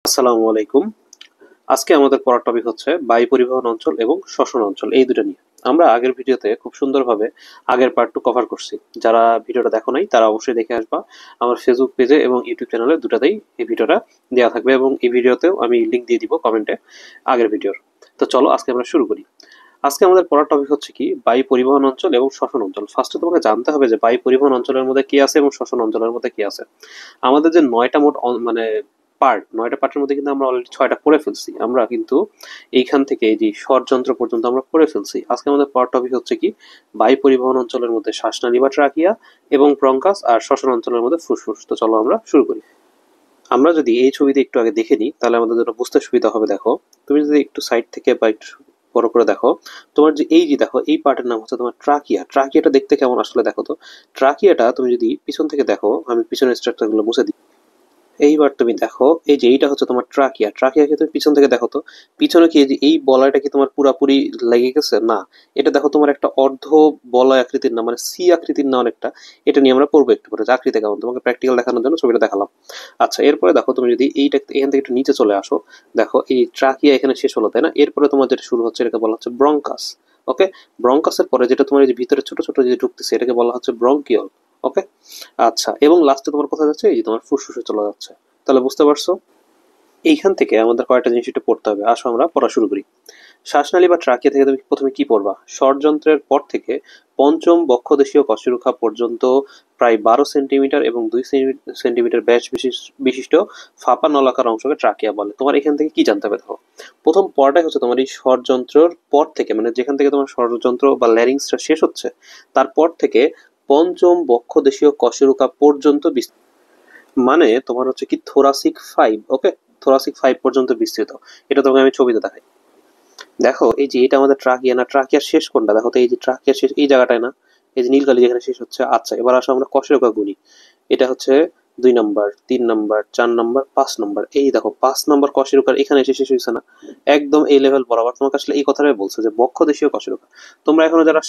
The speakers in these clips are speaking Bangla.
আসসালামু আলাইকুম। আজকে আমাদের পড়ার টপিক হচ্ছে বায়ু পরিবহন অঞ্চল এবং শ্বসন অঞ্চল, এই দুটো নিয়ে। আমরা আগের ভিডিওতে খুব সুন্দরভাবে আগের পার্ট টু কভার করছি। যারা ভিডিওটা দেখো নাই তারা অবশ্যই দেখে আসবা। আমার ফেসবুক পেজে এবং ইউটিউব চ্যানেলে দুটাতেই এই ভিডিওটা দেওয়া থাকবে, এবং এই ভিডিওতেও আমি লিঙ্ক দিয়ে দিব কমেন্টে আগের ভিডিওর। তো চলো আজকে আমরা শুরু করি। আজকে আমাদের পড়ার টপিক হচ্ছে কি, বায়ু পরিবহন অঞ্চল এবং শ্বসন অঞ্চল। ফার্স্টে তোমাকে জানতে হবে যে বায়ু পরিবহন অঞ্চলের মধ্যে কি আছে এবং শ্বসন অঞ্চলের মধ্যে কি আছে। আমাদের যে 9টা মোট মানে পার্ট, 9টা পার্টের মধ্যে কিন্তু আমরা অলরেডি 6টা পড়ে ফেলছি। আমরা কিন্তু এইখান থেকে এই যে ষড়যন্ত্র পর্যন্ত আমরা পড়ে ফেলছি। আজকে আমাদের পড়ার টপিক হচ্ছে কি, বায়ু পরিবহন অঞ্চলের মধ্যে শ্বাসনালী বা ট্রাকিয়া এবং ব্রঙ্কাস, আর শ্বসন অঞ্চলের মধ্যে ফুসফুস। তো চলো আমরা শুরু করি। আমরা যদি এই ছবিতে একটু আগে দেখে নিই তাহলে আমাদের জন্য বুঝতে সুবিধা হবে। দেখো, তুমি যদি একটু সাইড থেকে বা একটু বড় করে দেখো, তোমার যে এই যে দেখো এই পার্টের নাম হচ্ছে তোমার ট্রাকিয়া। ট্রাকিয়াটা দেখতে কেমন আসলে দেখো তো। ট্রাকিয়াটা তুমি যদি পিছন থেকে দেখো, আমি পিছনের স্ট্রাকচার গুলো মুছে দিই। এইবার তুমি দেখো, এই যে এইটা হচ্ছে তোমার ট্রাকিয়া। ট্রাকিয়াকে তুমি পিছন থেকে দেখো তো, পিছনে কি এই যে এই বলয়টা কি তোমার পুরাপুরি লেগে গেছে? না, এটা দেখো তোমার একটা অর্ধ বলয় আকৃতির না, মানে সি আকৃতির না অনেকটা। এটা নিয়ে আমরা পড়বো একটু পরে, যে আকৃতি কেমন। তোমাকে প্র্যাকটিক্যাল দেখানোর জন্য ছবিটা দেখালাম। আচ্ছা, এরপরে দেখো তুমি যদি এইটা এখান থেকে একটু নিচে চলে আসো, দেখো এই ট্রাকিয়া এখানে শেষ হলো, তাই না? এরপরে তোমার যেটা শুরু হচ্ছে এটাকে বলা হচ্ছে ব্রঙ্কাস। ওকে, ব্রঙ্কাসের পরে যেটা তোমার এই যে ভিতরে ছোট ছোট যে ঢুকতেছে এটাকে বলা হচ্ছে ব্রঙ্কিওল। ওকে, আচ্ছা, এবং লাস্টে তোমার কোথায় যাচ্ছে? এই যে তোমার ফুসফুসে চলে যাচ্ছে। তাহলে বুঝতে পারছো? এইখান থেকে আমাদের কয়েকটা জিনিস একটু পড়তে হবে। আসো আমরা পড়া শুরু করি। শ্বাসনালী বা ট্রাকিয়া থেকে তুমি প্রথমে কি পড়বা? ষড়যন্ত্রের পর থেকে পঞ্চম বক্ষদেশীয় কশেরুকা পর্যন্ত প্রায় 12 সেন্টিমিটার এবং 2 সেন্টিমিটার ব্যাস বিশিষ্ট ফাঁপা নলাকার অংশকে ট্রাকিয়া বলে। তোমার এখান থেকে কি জানতে হবে দেখো। প্রথম পর্যায় হচ্ছে তোমার এই ষড়যন্ত্রের পর থেকে, মানে যেখান থেকে তোমার ষড়যন্ত্র বা ল্যারিংসটা শেষ হচ্ছে, তারপর থেকে পঞ্চম বক্ষদেশীয় কশেরুকা পর্যন্ত মানে তোমার হচ্ছে কি থোরাসিক 5। ওকে, থোরাসিক 5 পর্যন্ত বিস্তৃত। এটা তোমাকে আমি ছবিতে দেখাই। দেখো এই যে এটা আমাদের ট্রাকিয়া না, ট্রাকিয়ার শেষ কোনটা দেখো তো। এই যে ট্রাকিয়ার শেষ এই জায়গাটায় না, এই যে নীলকালি যেখানে শেষ হচ্ছে। আচ্ছা, এবার আসো আমরা কশেরুকা গুনি। এটা হচ্ছে 2 নম্বর, 3 নম্বর, 4 নম্বর, 5 নম্বর। এই দেখো 5 নম্বর কশেরুকার এখানে এসে শেষ হয়েছে না, একদম এই লেভেল বরাবর। তোমাকে আসলে এই কথাটাই বলছে যে বক্ষদেশীয় কশেরুকা। তোমরা এখনো যারা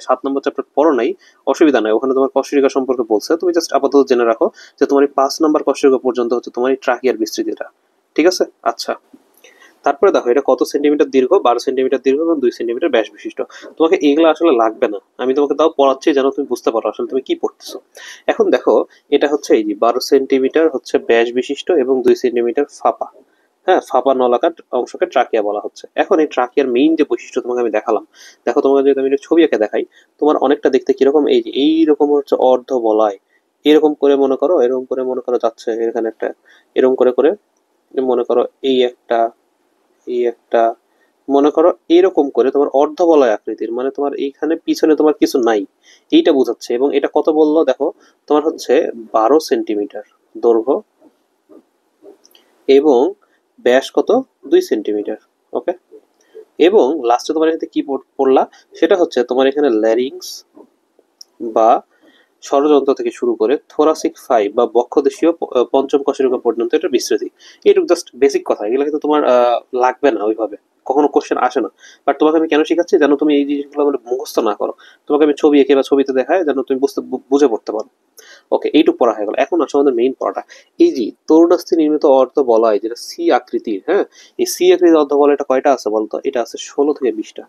7 নম্বর চ্যাপ্টার পড়ো নাই, অসুবিধা নাই, ওখানে তোমার কশেরুকা সম্পর্কে বলছে। তুমি জাস্ট আপাতত জেনে রাখো যে তোমার এই 5 নম্বর কশেরুকা পর্যন্ত হচ্ছে তোমার এই ট্রাকিয়ার বিস্তৃতিটা। ঠিক আছে? আচ্ছা, তারপরে দেখো এটা কত সেন্টিমিটার দীর্ঘ? 12 সেন্টিমিটার দীর্ঘ এবং 2 সেন্টিমিটার ব্যাস বিশিষ্ট। তোমাকে এগুলো আসলে লাগবে না, আমি তোমাকে তাও পড়াচ্ছি যেন তুমি বুঝতে পারো আসলে তুমি কি পড়তেছো। এখন দেখো, এটা হচ্ছে এই যে 12 সেন্টিমিটার হচ্ছে ব্যাস বিশিষ্ট এবং 2 সেন্টিমিটার ফাঁপা। হ্যাঁ, ফাঁপা নলাকার অংশকে ট্রাকিয়া বলা হচ্ছে। এখন এই ট্রাকিয়ার মেইন যে বৈশিষ্ট্য তোমাকে আমি দেখালাম, দেখো তোমাকে যদি আমি একটা ছবি এঁকে দেখাই, তোমার অনেকটা দেখতে কিরকম, এই যে এইরকম হচ্ছে অর্ধ বলয়। এরকম করে মনে করো, এরকম করে মনে করো যাচ্ছে এখানে একটা, এরকম করে করে মনে করো এই একটা, এই একটা, মনে করো এরকম করে তোমার অর্ধবলয় আকৃতির, মানে তোমার এইখানে পিছনে তোমার কিছু নাই, এইটা বোঝাচ্ছে। এবং এটা কত বললো দেখো, তোমার হচ্ছে 12 সেন্টিমিটার দৈর্ঘ্য এবং ব্যাস কত? 2 সেন্টিমিটার। ওকে, এবং লাস্টে তোমার এখানে কি পড়লা, সেটা হচ্ছে তোমার এখানে ল্যারিংস বা ষড়যন্ত্র থেকে শুরু করে থোরাসিক 5 বা বক্ষদেশীয় পঞ্চম কশেরুকা পর্যন্ত এটা বিস্তৃতি। এইটুকু জাস্ট বেসিক কথা, এগুলো কিন্তু তোমার লাগবে না ওইভাবে, কখনো কোশ্চেন আসে না। বাট তোমাকে আমি কেন শিখাচ্ছি, যেন তুমি এই জিনিসগুলো মানে মুখস্থ না করো। তোমাকে আমি ছবি এঁকে বা ছবিতে দেখায় যেন তুমি বুঝে পড়তে পারো। ওকে, এইটুকু পড়া হয়ে গেল। এখন আসলে আমাদের মেইন পড়াটা, এই যে তরুণাস্থি নির্মিত অর্ধ বলয় যেটা সি আকৃতির। হ্যাঁ, এই সি আকৃতির অর্ধ বলয়টা কয়টা আছে বলতো? এটা আছে 16 থেকে 20টা।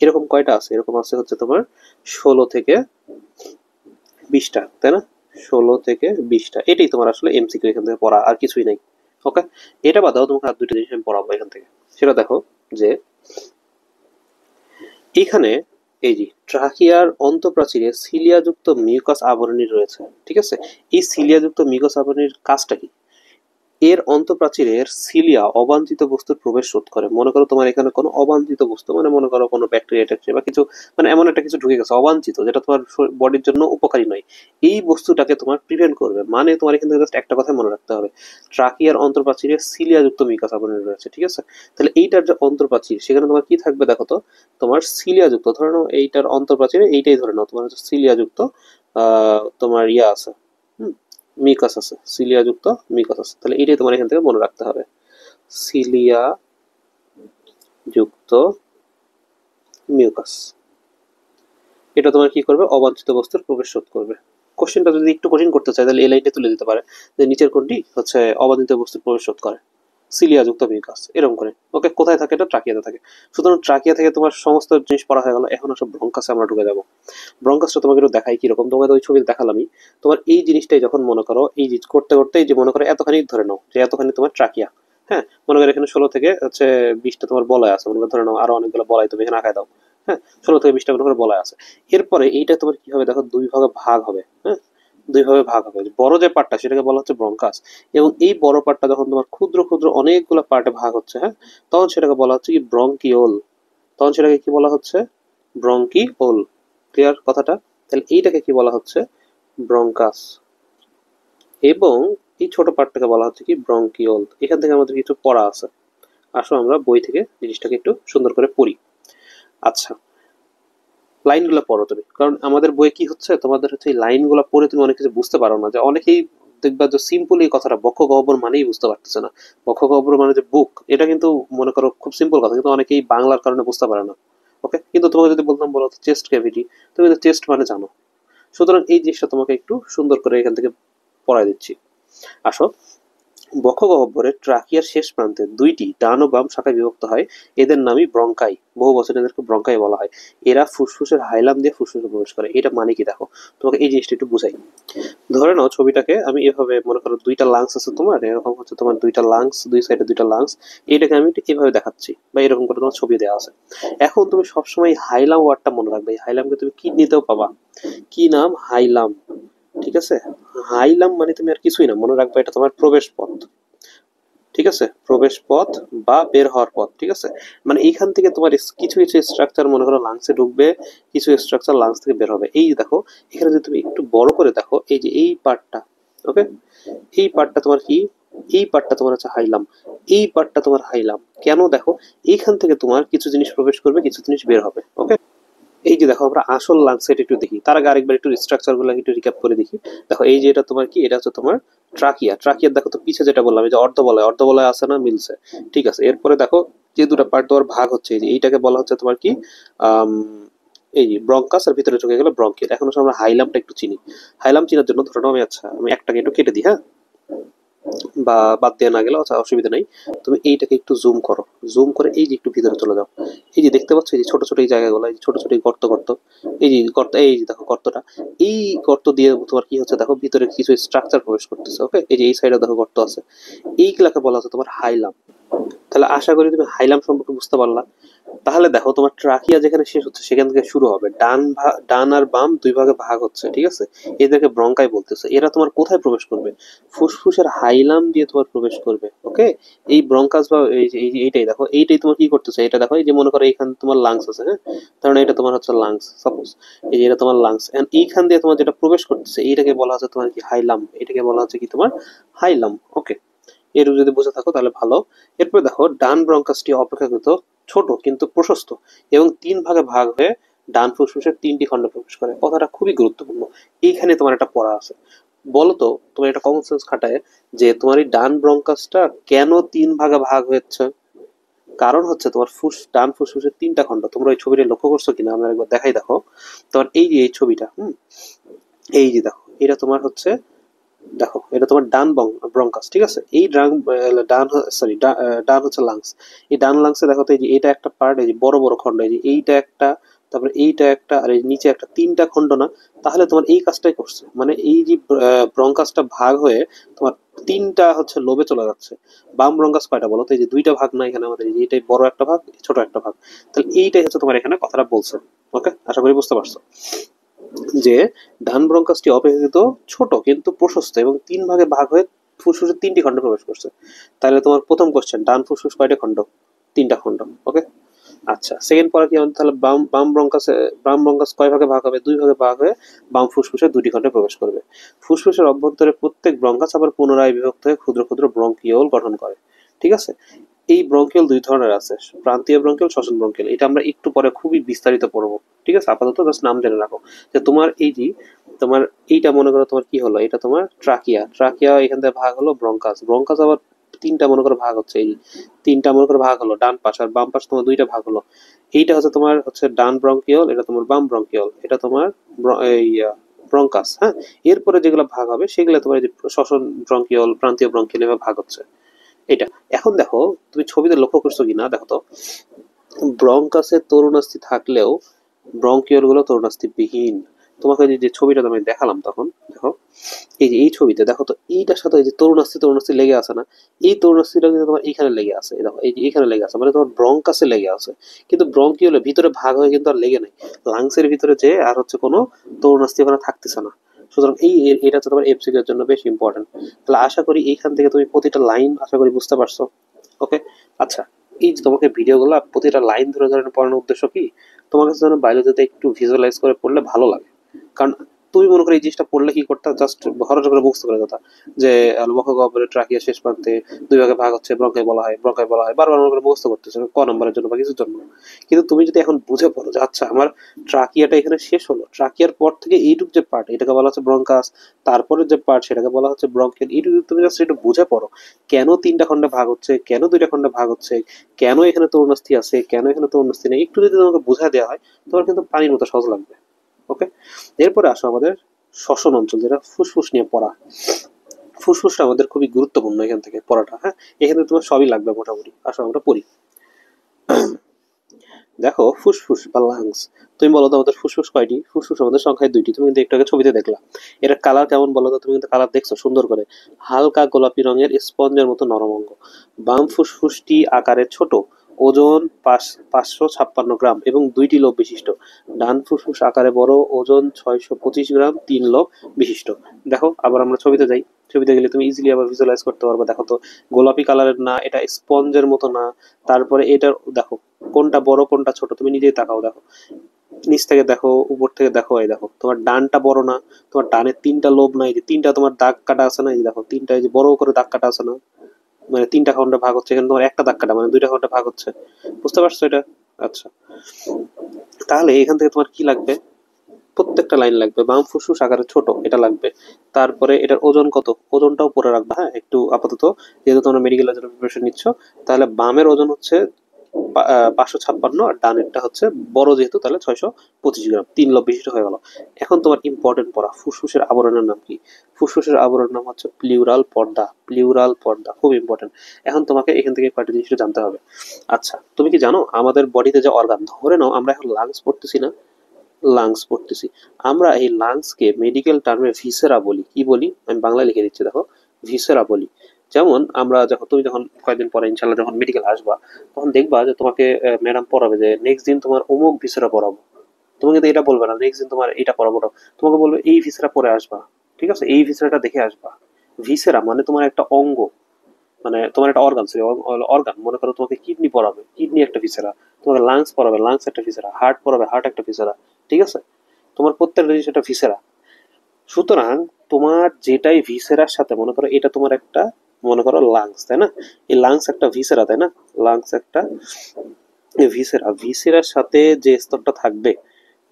এরকম কয়টা আছে? এরকম আছে হচ্ছে তোমার 16 থেকে 20টা, তাই না? 16 থেকে 20টা, এটাই তোমার আসলে এমসিকিউ এখান থেকে পড়া, আর কিছুই নাই। ওকে, এটা বাদ দাও, তোমাকে আর দুইটা জিনিস আমি পড়াবো এখান থেকে। সেটা দেখো যে এখানে এই যে ট্রাকিয়ার অন্তঃপ্রাচীরে সিলিয়াযুক্ত মিউকাস আবরণী রয়েছে। ঠিক আছে, এই সিলিয়াযুক্ত মিউকাস আবরণীর কাজটা কি? এর অন্তঃপ্রাচীরের সিলিয়া অবাঞ্ছিত বস্তুর প্রবেশ রোধ করে। মনে করো তোমার এখানে কোনো অবাঞ্ছিত বস্তু, মানে মনে করো কোনো ব্যাকটেরিয়া ট্যাকটেরিয়া বা কিছু, মানে এমন একটা কিছু ঢুকে গেছে অবাঞ্ছিত, যেটা তোমার বডির জন্য উপকারী নয়, এই বস্তুটাকে তোমার প্রিভেন্ট করবে। মানে তোমার এখান থেকে জাস্ট একটা কথা মনে রাখতে হবে, ট্রাকিয়ার অন্তঃপ্রাচীরে সিলিয়াযুক্ত মিউকাস আবরণী রয়েছে। ঠিক আছে, তাহলে এইটার যে অন্তঃপ্রাচীর সেখানে তোমার কি থাকবে দেখো তো, তোমার সিলিয়াযুক্ত, ধরে নাও এইটার অন্তঃপ্রাচীরে এইটাই ধরে নাও তোমার হচ্ছে সিলিয়াযুক্ত তোমার ইয়া আছে, হুম, মিকাস আছে, সিলিয়া যুক্ত মিকাস আছে। তাহলে এটাই তোমার এখান থেকে মনে রাখতে হবে, সিলিয়া যুক্ত মিউকাস। এটা তোমার কি করবে? অবাঞ্ছিত বস্তুর প্রবেশ রোধ করবে। কোশ্চেনটা যদি একটু কঠিন করতে চাই তাহলে এই লাইনটা তুলে দিতে পারে যে নিচের কোনটি হচ্ছে অবাঞ্ছিত বস্তুর প্রবেশ রোধ করে। সিলিয়া যুক্ত মিউকাস, এরকম করে। ওকে, কোথায় থাকে? এটা ট্রাকিয়াতে থাকে। সুতরাং ট্রাকিয়া থেকে তোমার সমস্ত জিনিস পড়া হয়ে গেল। এখন আসলে ব্রঙ্কাসে আমরা ঢুকে যাবো। ব্রঙ্কাসটা তোমাকে একটু দেখাই কিরকম। তোমাকে তো ওই ছবিতে দেখালামই। তোমার এই জিনিসটাই যখন মনে করো, এই যে করতে করতে এই যে মনে করো এতখানি ধরে নাও যে এতখানি তোমার ট্রাকিয়া। হ্যাঁ, মনে করো এখানে 16 থেকে 20টা তোমার বলয় আছে, মনে করো ধরে নাও আরো অনেকগুলো বলয় তুমি এখানে আঁকায় দাও। হ্যাঁ, 16 থেকে 20টা মনে করে বলয় আছে। এরপরে এইটা তোমার কি হবে দেখো, দুই ভাগে ভাগ হবে। হ্যাঁ, দুই ভাবে ভাগ হবে। বড় যে পার্টটা সেটাকে বলা হচ্ছে ব্রঙ্কাস, এবং এই বড় পার্টটা যখন তোমার ক্ষুদ্র ক্ষুদ্র অনেকগুলো পার্টে ভাগ হচ্ছে, হ্যাঁ, তখন সেটাকে বলা হচ্ছে কি ব্রঙ্কিওল। তখন সেটাকে কি বলা হচ্ছে? ব্রঙ্কিওল। ক্লিয়ার কথাটা? তাহলে এইটাকে কি বলা হচ্ছে? ব্রঙ্কাস। এবং এই ছোট পার্টটাকে বলা হচ্ছে কি ব্রঙ্কিওল। এখান থেকে আমাদের কিছু পড়া আছে, আসো আমরা বই থেকে জিনিসটাকে একটু সুন্দর করে পড়ি। আচ্ছা, লাইনগুলো পড়ো তুমি, কারণ আমাদের বইয়ে কি হচ্ছে, তোমাদের হচ্ছে এই লাইনগুলো পড়ে তুমি অনেক কিছু বুঝতে পারো না। যে অনেকেই দেখবা যে সিম্পল এই কথাটা বক্ষ গহ্বর মানেই বুঝতে পারতেছে না। বক্ষ গহ্বর মানে যে বুক, এটা কিন্তু মনে করো খুব সিম্পল কথা, কিন্তু অনেকেই বাংলার কারণে বুঝতে পারে না। ওকে, কিন্তু তোমাকে যদি বলতাম বলো চেস্ট ক্যাভিটি, তুমি কিন্তু চেস্ট মানে জানো। সুতরাং এই জিনিসটা তোমাকে একটু সুন্দর করে এখান থেকে পড়াই দিচ্ছি। আসো, বক্ষগহ্বরের ট্রাকিয়ার শেষ প্রান্তে দুইটি ডান ও বাম শাখায় বিভক্ত হয়। এদের নামই ব্রঙ্কাই। বহু বছর এদেরকে ব্রঙ্কাই বলা হয়। এরা ফুসফুসের হাইলাম দিয়ে ফুসফুসে প্রবেশ করে। এটা মানে কি দেখো, তোমাকে এই জিনিসটা একটু বুঝাই। ধরে নাও ছবিটাকে আমি এভাবে মনে করো, দুইটা লাংস আছে তোমার, এরকম হচ্ছে তোমার দুইটা লাংস, দুই সাইডে দুইটা লাংস। এটাকে আমি এভাবে দেখাচ্ছি, বা এরকম করে তোমার ছবি দেওয়া আছে। এখন তুমি সবসময় হাইলাম ওয়ার্ডটা মনে রাখবে। এই হাইলামকে তুমি কিডনিতেও পাবা। কি নাম? হাইলাম। ঠিক আছে, হাইলাম মানে তুমি আর কিছুই না, মনে রাখবে এটা তোমার প্রবেশ পথ। ঠিক আছে, প্রবেশ পথ বা বের হওয়ার পথ। ঠিক আছে, মানে এইখান থেকে তোমার কিছু কিছু স্ট্রাকচার মনে করো লাংসে ঢুকবে, কিছু স্ট্রাকচার লাংস থেকে বের হবে। এই যে দেখো, এখানে যদি তুমি একটু বড় করে দেখো, এই যে এই পার্টটা, ওকে, এই পার্টটা তোমার কি? এই পার্টটা তোমার হচ্ছে হাইলাম। এই পার্টটা তোমার হাইলাম। কেন? দেখো, এইখান থেকে তোমার কিছু জিনিস প্রবেশ করবে, কিছু জিনিস বের হবে। ওকে, এই যে দেখো, আমরা আসল লাংস এটা একটু দেখি, তার আগে আরেকবার একটু স্ট্রাকচার গুলো একটু রিক্যাপ করে দেখি। দেখো, এই যে এটা তোমার কি? এটা হচ্ছে তোমার ট্রাকিয়া। ট্রাকিয়ার দেখো তো পিছে যেটা বললাম, এই যে অর্ধবলয়, অর্ধবলয় আছে না, মিলছে। ঠিক আছে, এরপরে দেখো যে দুটো পার্ট তোমার ভাগ হচ্ছে, এই যে এইটাকে বলা হচ্ছে তোমার কি? আম, এই যে ব্রঙ্কাস, আর ভিতরে ঢুকে গেল ব্রঙ্কিয়াল। এখন হচ্ছে আমরা হাইলামটা একটু চিনি। হাইলাম চিনার জন্য ধরো আমি, আচ্ছা আমি একটাকে একটু কেটে দিই, হ্যাঁ, বা বাদ দিয়ে না গেলেও আচ্ছা অসুবিধা নেই। তুমি এইটাকে একটু জুম করো। জুম করে এই যে একটু ভিতরে চলে যাও। এই যে দেখতে পাচ্ছ, এই যে ছোট ছোট এই জায়গাগুলো, এই যে ছোট ছোট এই গর্ত গর্ত, এই যে গর্ত, এই যে দেখো গর্তটা, এই গর্ত দিয়ে তোমার কি হচ্ছে দেখো, ভিতরে কিছু স্ট্রাকচার প্রবেশ করতেছে। ওকে, এই যে এই সাইডে দেখো গর্ত আছে। এইগুলাকে বলা হচ্ছে তোমার হাইলাম। তাহলে আশা করি তুমি হাইলাম সম্পর্কে বুঝতে পারলা। তাহলে দেখো, তোমার ট্রাকিয়া যেখানে শেষ হচ্ছে সেখান থেকে শুরু হবে, ডান আর বাম দুই ভাগে ভাগ হচ্ছে। ঠিক আছে, এদেরকে ব্রঙ্কাই বলতেছে। এরা তোমার কোথায় প্রবেশ করবে? ফুসফুসের হাইলাম দিয়ে তোমার প্রবেশ করবে। ওকে, এই ব্রঙ্কাস বা এইটাই দেখো, এইটাই তোমার কি করতেছে, এটা দেখো, এই যে মনে করো এইখানে তোমার লাংস আছে, হ্যাঁ, কারণ এটা তোমার হচ্ছে লাংস সাপোজ। এই যে এটা তোমার লাংস, এন্ড এইখান দিয়ে তোমার যেটা প্রবেশ করতেছে এইটাকে বলা হচ্ছে তোমার কি? হাইলাম। এটাকে বলা হচ্ছে কি? তোমার হাইলাম। ওকে, এর যদি বুঝে থাকো তাহলে ভালো। এরপর দেখো, ডান ব্রঙ্কাসটি অপেক্ষাকৃত ছোট কিন্তু প্রশস্ত, এবং তিন ভাগে ভাগ হয়ে ডান ফুসফুসের তিনটি খণ্ডে প্রবেশ করে। কথাটা খুবই গুরুত্বপূর্ণ। এইখানে তোমার একটা পড়া আছে। বলতো, তোমার এটা কমন সেন্স খাটায়, যে তোমার এই ডান ব্রঙ্কাসটা কেন তিন ভাগে ভাগ হচ্ছে? কারণ হচ্ছে তোমার ডান ফুসফুসের তিনটা খণ্ড। তোমরা ওই ছবিটা লক্ষ্য করছো কিনা আমি একবার দেখাই। দেখো, তোমার এই যে এই ছবিটা, এই যে দেখো, এটা তোমার হচ্ছে, দেখো এটা তোমার ডান ব্রঙ্কাস। ঠিক আছে, এই ডান, সরি, ডান হচ্ছে লাংস। এই ডান লাংসে দেখো তো, এই যে এটা একটা পার্ট, এই যে বড় বড় খণ্ড, এই যে এইটা একটা, তারপরে এইটা একটা, আর এই নিচে একটা, তিনটা খণ্ড না? তাহলে তোমার এই কাজটাই করছে, মানে এই যে ব্রঙ্কাসটা ভাগ হয়ে তোমার তিনটা হচ্ছে লোবে চলে যাচ্ছে। বাম ব্রঙ্কাস কয়টা বলো তো? এই যে দুইটা ভাগ না এখানে আমাদের, এই যে এইটাই বড় একটা ভাগ, ছোট একটা ভাগ। তাহলে এইটাই হচ্ছে তোমার এখানে কথাটা বলছে। ওকে, আশা করি বুঝতে পারছো যে ডান ব্রঙ্কাসটি অপেক্ষাকৃত ছোট কিন্তু প্রশস্ত, এবং তিন ভাগে ভাগ হয়ে ফুসফুসের তিনটি খণ্ডে প্রবেশ করছে। তাহলে তোমার প্রথম কোশ্চেন, ডান ফুসফুস কয়টা খণ্ড? তিনটা খণ্ড। ওকে, আচ্ছা, সেকেন্ড পরে কি আমাদের? তাহলে বাম ব্রঙ্কাস কয় ভাগে ভাগ হবে? দুই ভাগে ভাগ হয়ে বাম ফুসফুসে দুটি খণ্ডে প্রবেশ করবে। ফুসফুসের অভ্যন্তরে প্রত্যেক ব্রঙ্কাস আবার পুনরায় বিভক্ত হয়ে ক্ষুদ্র ক্ষুদ্র ব্রঙ্কিওল গঠন করে। ঠিক আছে, এই ব্রঙ্কিওল দুই ধরনের আছে, প্রান্তীয় ব্রঙ্কিওল, শ্বসন ব্রঙ্কিওল। এটা আমরা একটু পরে খুবই বিস্তারিত পড়বো। ঠিক আছে, আপাতত জাস্ট নাম জেনে রাখো যে তোমার এই যে, তোমার এইটা মনে করো তোমার কি হলো, এটা তোমার ট্রাকিয়া। ট্রাকিয়া এখান থেকে ভাগ হলো ব্রঙ্কাস। ব্রঙ্কাস আবার তিনটা মনে করো ভাগ হচ্ছে, এই তিনটা মনে করো ভাগ হলো, ডান পাশ আর বাম পাশ তোমার দুইটা ভাগ হলো। এইটা হচ্ছে তোমার হচ্ছে ডান ব্রঙ্কিওল, এটা তোমার বাম ব্রঙ্কিওল, এটা তোমার এই ব্রঙ্কাস। হ্যাঁ, এরপরে যেগুলো ভাগ হবে সেগুলো তোমার এই যে শ্বসন ব্রঙ্কিওল, প্রান্তীয় ব্রঙ্কিওল এভাবে ভাগ হচ্ছে। এটা। এখন দেখো তুমি ছবিতে লক্ষ্য করছো কিনা দেখো তো, ব্রঙ্কাসে তরুণাস্থি থাকলেও ব্রঙ্কিওল গুলো তরুণাস্থি বিহীন। তোমাকে যে ছবিটা আমি দেখালাম তখন দেখো, এই যে এই ছবিতে দেখো তো, এইটার সাথে এই যে তরুণাস্থি তরুণাস্থি লেগে আছে না, এই তরুণাস্থিটা কিন্তু তোমার এইখানে লেগে আছে, এই দেখো এই যে এইখানে লেগে আছে, মানে তোমার ব্রঙ্কাসে লেগে আছে, কিন্তু ব্রঙ্কিওলে ভিতরে ভাগ হয়ে কিন্তু আর লেগে নাই, লাংসের ভিতরে যে আর হচ্ছে কোনো তরুণাস্থি ওখানে থাকতেছে না। সুতরাং এটা হচ্ছে তোমার এমসিকিউ এর জন্য বেশ ইম্পর্টেন্ট। তাহলে আশা করি এইখান থেকে তুমি প্রতিটা লাইন আশা করি বুঝতে পারছো। ওকে, আচ্ছা, এই যে তোমাকে ভিডিওগুলো প্রতিটা লাইন ধরে ধরে পড়ানোর উদ্দেশ্য কি, তোমার কাছে যেন বায়োলজিতে একটু ভিজুয়ালাইজ করে পড়লে ভালো লাগে। কারণ তুমি মনে করো এই জিনিসটা পড়লে কি করতে, জাস্ট ভরসা করে মুখস্থ করে কথা যে লোমক গহ্বরের ট্রাকিয়া শেষ প্রান্তে দুই ভাগে ভাগ হচ্ছে, ব্রঙ্কাই বলা হয়, ব্রঙ্কাই বলা হয়, বারবার মনে করে মুখস্থ করতেছে ক নম্বরের জন্য বা কিছুর জন্য। কিন্তু তুমি যদি এখন বুঝে পড়ো যে আচ্ছা আমার ট্রাকিয়াটা এখানে শেষ হলো, ট্রাকিয়ার পর থেকে এইটুক যে পার্ট এটাকে বলা হচ্ছে ব্রঙ্কাস, তারপরে যে পার্ট সেটাকে বলা হচ্ছে ব্রঙ্কিয়াল, এইটুকু তুমি জাস্ট একটু বুঝে পড়ো কেন তিনটা খণ্ডে ভাগ হচ্ছে, কেন দুইটা খণ্ডে ভাগ হচ্ছে, কেন এখানে তরুণাস্থি আছে, কেন এখানে তরুণাস্থি নেই, একটু যদি তোমাকে বুঝা দেওয়া হয় তোমার কিন্তু পানির মতো সহজ লাগবে। ওকে, এরপরে আসো আমাদের শ্বসন অঞ্চল, যেটা ফুসফুস নিয়ে পড়া। ফুসফুসটা আমাদের খুবই গুরুত্বপূর্ণ এখান থেকে পড়াটা। হ্যাঁ, এখানে তোমার সবই লাগবে মোটামুটি। আসো আমরা পড়ি। দেখো ফুসফুস বা লাংস, তুমি বলো তো আমাদের ফুসফুস কয়টি? ফুসফুস আমাদের সংখ্যায় দুইটি, তুমি কিন্তু একটু আগে ছবিতে দেখলা। এটা কালার কেমন বলো তো, তুমি কিন্তু কালার দেখছো সুন্দর করে, হালকা গোলাপি রঙের স্পঞ্জের মতো নরম অঙ্গ। বাম ফুসফুসটি আকারে ছোট, ওজন 556 গ্রাম এবং দুইটি লোব বিশিষ্ট। ডান ফুসফুস আকারে বড়, ওজন 625 গ্রাম, তিন লোব বিশিষ্ট। দেখো আবার আমরা ছবিতে যাই, ছবিতে গেলে তুমি ইজিলি আবার ভিজুয়ালাইজ করতে পারবে। দেখো তো গোলাপি কালারের না, এটা স্পঞ্জের মতো না, তারপরে এটার দেখো কোনটা বড় কোনটা ছোট তুমি নিজেই তাকাও, দেখো নিচ থেকে দেখো উপর থেকে দেখো, এই দেখো তোমার ডানটা বড় না, তোমার ডানের তিনটা লোব নাই, যে তিনটা তোমার দাগ কাটা আছে না, এই যে দেখো তিনটা এই যে বড় করে দাগ কাটা আছে না, মানে তিনটা খন্ডে ভাগ হচ্ছে, এখানে তোমার একটা দাগ কাটা মানে দুইটা খন্ডে ভাগ হচ্ছে। বুঝতে পারছো এটা? আচ্ছা, তাহলে এখান থেকে তোমার কি লাগবে, প্রত্যেকটা লাইন লাগবে। বাম ফুসফুস আকারে ছোট এটা লাগবে, তারপরে এটার ওজন কত, ওজনটাও পরে রাখবা হ্যাঁ একটু আপাতত, যেহেতু তোমরা মেডিকেল জন্য প্রিপারেশন নিচ্ছ। তাহলে বামের ওজন হচ্ছে 556, আর ডানেরটা হচ্ছে বড় যেহেতু তাহলে 625 গ্রাম, তিন লব বিশিষ্ট হয়ে গেল। এখন তোমার ইম্পর্টেন্ট পড়া, ফুসফুসের আবরণের নাম কি? ফুসফুসের আবরণের নাম হচ্ছে প্লিউরাল পর্দা। প্লিউরাল পর্দা খুব ইম্পর্টেন্ট। এখন তোমাকে এখান থেকে কয়েকটা জিনিসটা জানতে হবে। আচ্ছা, তুমি কি জানো আমাদের বডিতে যে অর্গান, ধরে নাও আমরা এখন লাংস পড়তেছি না, লাংস পড়তেছি, আমরা এই লাংসকে মেডিকেল টার্মে ভিসেরা বলি। কি বলি আমি বাংলায় লিখে দিচ্ছি দেখো, ভিসেরা বলি। যেমন আমরা যখন, তুমি যখন কয়েকদিন পরে ইনশাল্লাহ যখন মেডিকেল আসবা, তখন দেখবা যে তোমাকে ম্যাডাম পড়াবে যে নেক্সট দিন তোমার অমুক ভিসেরা পড়াবো। তুমি কিন্তু এটা বলবে না নেক্সট দিন তোমার এটা পড়াবো না, তোমাকে বলবে এই ভিসেরা পরে আসবা, ঠিক আছে, এই ভিসেরাটা দেখে আসবা। ভিসেরা মানে তোমার একটা অঙ্গ, মানে তোমার একটা অর্গান, সরি অর্গান, মনে করো তোমাকে কিডনি পড়াবে, কিডনি একটা ভিসেরা, তোমাকে লাংস পড়াবে, লাংস একটা ভিসেরা, হার্ট পড়াবে, হার্ট একটা ভিসেরা, ঠিক আছে, তোমার প্রত্যেকটা জিনিস একটা ভিসেরা। সুতরাং তোমার যেটাই ভিসেরার সাথে, মনে করো এটা তোমার একটা, মনে করো লাংস, তাই না, এই লাংস একটা ভিসেরা, তাই না, লাংস একটা ভিসেরা, ভিসেরার সাথে যে স্তরটা থাকবে,